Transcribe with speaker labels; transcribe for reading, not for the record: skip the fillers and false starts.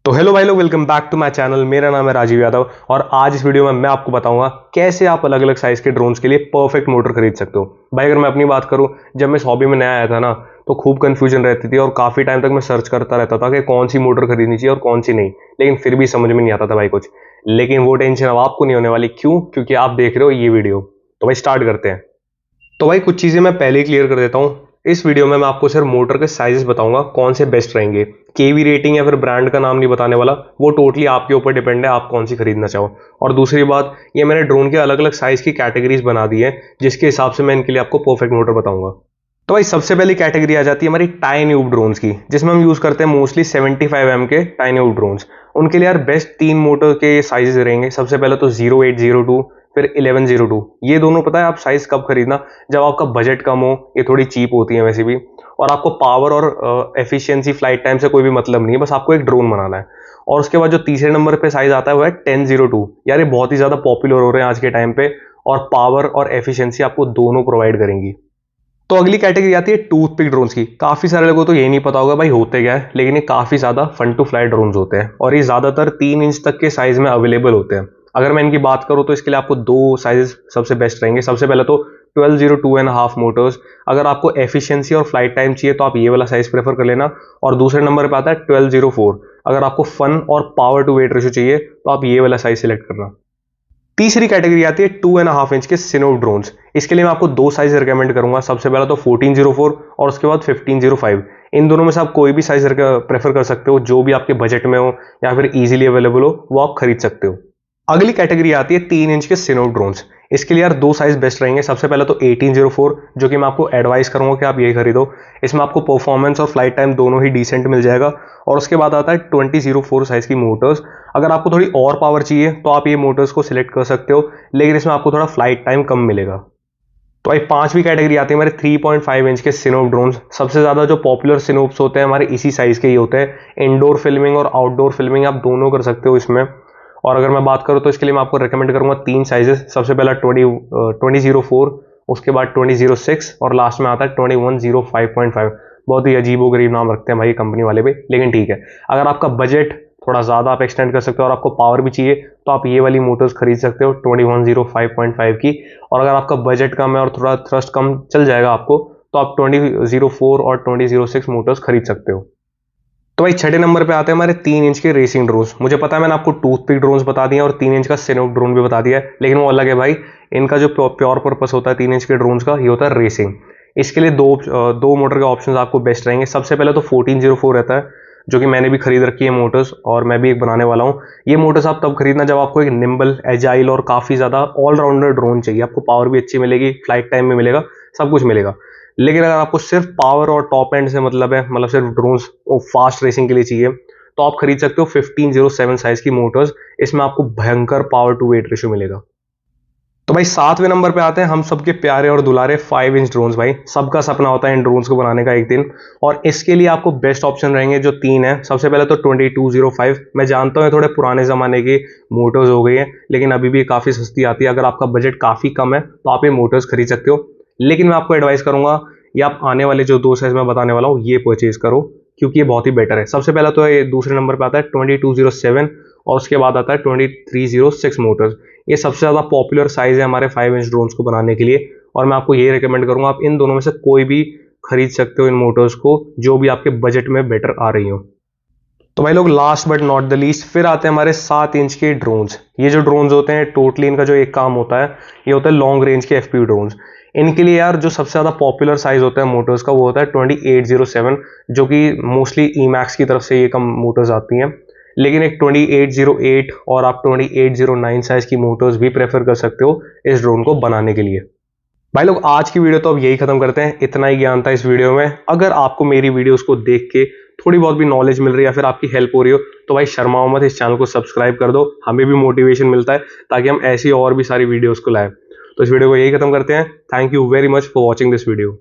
Speaker 1: तो हेलो भाई लोग, welcome back to my channel. मेरा नाम है राजीव यादव और आज इस वीडियो में मैं आपको बताऊंगा कैसे आप अलग अलग साइज के ड्रोन्स के लिए परफेक्ट मोटर खरीद सकते हो। भाई अगर मैं अपनी बात करूं, जब मैं इस हॉबी में नया आया था ना, तो खूब कंफ्यूजन रहती थी और काफी टाइम तक मैं सर्च करता रहता था कि कौन सी मोटर खरीदनी चाहिए और कौन सी नहीं, लेकिन फिर भी समझ में नहीं आता था भाई कुछ। लेकिन वो टेंशन अब आपको नहीं होने वाली। क्यों? क्योंकि आप देख रहे हो ये वीडियो। तो भाई स्टार्ट करते हैं। तो भाई कुछ चीजें मैं पहले ही क्लियर कर देता हूँ। इस वीडियो में मैं आपको सिर्फ मोटर के साइजेस बताऊंगा, कौन से बेस्ट रहेंगे। केवी रेटिंग या फिर ब्रांड का नाम नहीं बताने वाला, वो टोटली आपके ऊपर डिपेंड है आप कौन सी खरीदना चाहो। और दूसरी बात, ये मैंने ड्रोन के अलग अलग साइज की कैटेगरीज बना दी है, जिसके हिसाब से मैं इनके लिए आपको परफेक्ट मोटर बताऊंगा। तो भाई सबसे पहली कैटेगरी आ जाती है हमारी टाइन ट्यूब ड्रोन्स की, जिसमें हम यूज करते हैं मोस्टली 75 के टाइन ट्यूब ड्रोन्स। उनके लिए यार बेस्ट 3 मोटर के साइजेस रहेंगे। सबसे पहले तो 0802, फिर 1102। ये दोनों पता है आप साइज कब खरीदना, जब आपका बजट कम हो। ये थोड़ी चीप होती है वैसे भी, और आपको पावर और एफिशिएंसी फ्लाइट टाइम से कोई भी मतलब नहीं है, बस आपको एक ड्रोन बनाना है। और उसके बाद जो तीसरे नंबर पे साइज आता है वो है 1002। यार ये बहुत ही ज्यादा पॉपुलर हो रहे हैं आज के टाइम पे, और पावर और एफिशिएंसी आपको दोनों प्रोवाइड करेंगी। तो अगली कैटेगरी आती है टूथपिक ड्रोन्स की। काफी सारे लोगों को तो ये नहीं पता होगा भाई होते क्या है, लेकिन ये काफी ज्यादा फन टू फ्लाई ड्रोन्स होते हैं और ये ज्यादातर 3 इंच तक के साइज में अवेलेबल होते हैं। अगर मैं इनकी बात करूं तो इसके लिए आपको दो साइजेस सबसे बेस्ट रहेंगे। सबसे पहले तो 1202.5 मोटर्स। अगर आपको एफिशिएंसी और फ्लाइट टाइम चाहिए तो आप ये वाला साइज प्रेफर कर लेना। और दूसरे नंबर पे आता है 1204। अगर आपको फन और पावर टू वेट रेशियो चाहिए तो आप ये वाला साइज सिलेक्ट करना। तीसरी कैटेगरी आती है 2.5 इंच के सिनोव ड्रोन्स। इसके लिए मैं आपको दो साइज रिकमेंड करूंगा। सबसे पहला तो 1404 और उसके बाद 1505। इन दोनों में से आप कोई भी साइज प्रेफर कर सकते हो, जो भी आपके बजट में हो या फिर इजीली अवेलेबल हो, वो आप खरीद सकते हो। अगली कैटेगरी आती है 3 इंच के सिनोव ड्रोन्स। इसके लिए यार दो साइज बेस्ट रहेंगे। सबसे पहले तो 1804, जो कि मैं आपको एडवाइस करूंगा कि आप ये खरीदो। इसमें आपको परफॉर्मेंस और फ्लाइट टाइम दोनों ही डिसेंट मिल जाएगा। और उसके बाद आता है 2004 साइज की मोटर्स। अगर आपको थोड़ी और पावर चाहिए तो आप ये मोटर्स को सिलेक्ट कर सकते हो, लेकिन इसमें आपको थोड़ा फ्लाइट टाइम कम मिलेगा। तो भाई पांचवी कैटेगरी आती है हमारे 3.5 इंच के सिनोप ड्रोन्स। सबसे ज्यादा जो पॉपुलर सिनोप्स होते हैं हमारे इसी साइज के ही होते हैं। इंडोर फिल्मिंग और आउटडोर फिल्मिंग आप दोनों कर सकते हो इसमें। और अगर मैं बात करूं तो इसके लिए मैं आपको रिकमेंड करूंगा 3 साइजेस। सबसे पहला 2004, उसके बाद 2006 और लास्ट में आता है 2105.5। बहुत ही अजीबो गरीब नाम रखते हैं भाई कंपनी वाले भी, लेकिन ठीक है। अगर आपका बजट थोड़ा ज़्यादा आप एक्सटेंड कर सकते हो और आपको पावर भी चाहिए तो आप ये वाली मोटर्स खरीद सकते हो 2105.5 की। और अगर आपका बजट कम है और थोड़ा थ्रस्ट कम चल जाएगा आपको, तो आप 2004 और 2006 मोटर्स खरीद सकते हो। तो भाई छठे नंबर पे आते हैं हमारे 3 इंच के रेसिंग ड्रोन्स। मुझे पता है मैंने आपको टूथपिक ड्रोन्स बता दिए और 3 इंच का सिनोक ड्रोन भी बता दिया है, लेकिन वो अलग है भाई। इनका जो प्योर पर्पस होता है 3 इंच के ड्रोन्स का, ये होता है रेसिंग। इसके लिए दो मोटर के ऑप्शन आपको बेस्ट रहेंगे। सबसे पहले तो 1404 रहता है, जो कि मैंने भी खरीद रखी है मोटर्स और मैं भी एक बनाने वाला हूँ। ये मोटर्स आप तब खरीदना जब आपको एक निम्बल, एजाइल और काफी ज्यादा ऑलराउंडर ड्रोन चाहिए। आपको पावर भी अच्छी मिलेगी, फ्लाइट टाइम भी मिलेगा, सब कुछ मिलेगा। लेकिन अगर आपको सिर्फ पावर और टॉप एंड से मतलब है, मतलब सिर्फ ड्रोन्स फास्ट रेसिंग के लिए चाहिए, तो आप खरीद सकते हो 1507 साइज की मोटर्स। इसमें आपको भयंकर पावर टू वेट रेशियो मिलेगा। तो भाई 7वें नंबर पे आते हैं हम सबके प्यारे और दुलारे 5 इंच ड्रोन्स। भाई सबका सपना होता है इन ड्रोन्स को बनाने का एक दिन, और इसके लिए आपको बेस्ट ऑप्शन रहेंगे जो 3 है। सबसे पहले तो 2205। मैं जानता हूँ थोड़े पुराने जमाने की मोटर्स हो गई है, लेकिन अभी भी काफी सस्ती आती है। अगर आपका बजट काफी कम है तो आप ये मोटर्स खरीद सकते हो। लेकिन मैं आपको एडवाइस करूंगा ये आप आने वाले जो दो साइज मैं बताने वाला हूँ ये परचेज करो, क्योंकि ये बहुत ही बेटर है। सबसे पहला तो ये दूसरे नंबर पे आता है 2207 और उसके बाद आता है 2306 मोटर्स। ये सबसे ज्यादा पॉपुलर साइज है हमारे 5 इंच ड्रोन्स को बनाने के लिए, और मैं आपको ये रिकमेंड करूंगा आप इन दोनों में से कोई भी खरीद सकते हो इन मोटर्स को, जो भी आपके बजट में बेटर आ रही हो। तो भाई लोग last but not the least फिर आते हैं हमारे 7 इंच के ड्रोन्स। ये जो ड्रोन्स होते हैं टोटली इनका जो एक काम होता है, ये होता है लॉन्ग रेंज के एफपीवी ड्रोन्स। इनके लिए यार जो सबसे ज्यादा पॉपुलर साइज होता है मोटर्स का, वो होता है 2807, जो कि मोस्टली ईमैक्स की तरफ से ये कम मोटर्स आती हैं। लेकिन एक 2808 और आप 2809 साइज की मोटर्स भी प्रेफर कर सकते हो इस ड्रोन को बनाने के लिए। भाई लोग आज की वीडियो तो अब यही खत्म करते हैं। इतना ही ज्ञान था इस वीडियो में। अगर आपको मेरी वीडियोस को देख के थोड़ी बहुत भी नॉलेज मिल रही है या फिर आपकी हेल्प हो रही हो, तो भाई शर्माओ मत, इस चैनल को सब्सक्राइब कर दो। हमें भी मोटिवेशन मिलता है ताकि हम ऐसी और भी सारी वीडियोस को लाएं। तो इस वीडियो को यही खत्म करते हैं। Thank you very much for watching this video.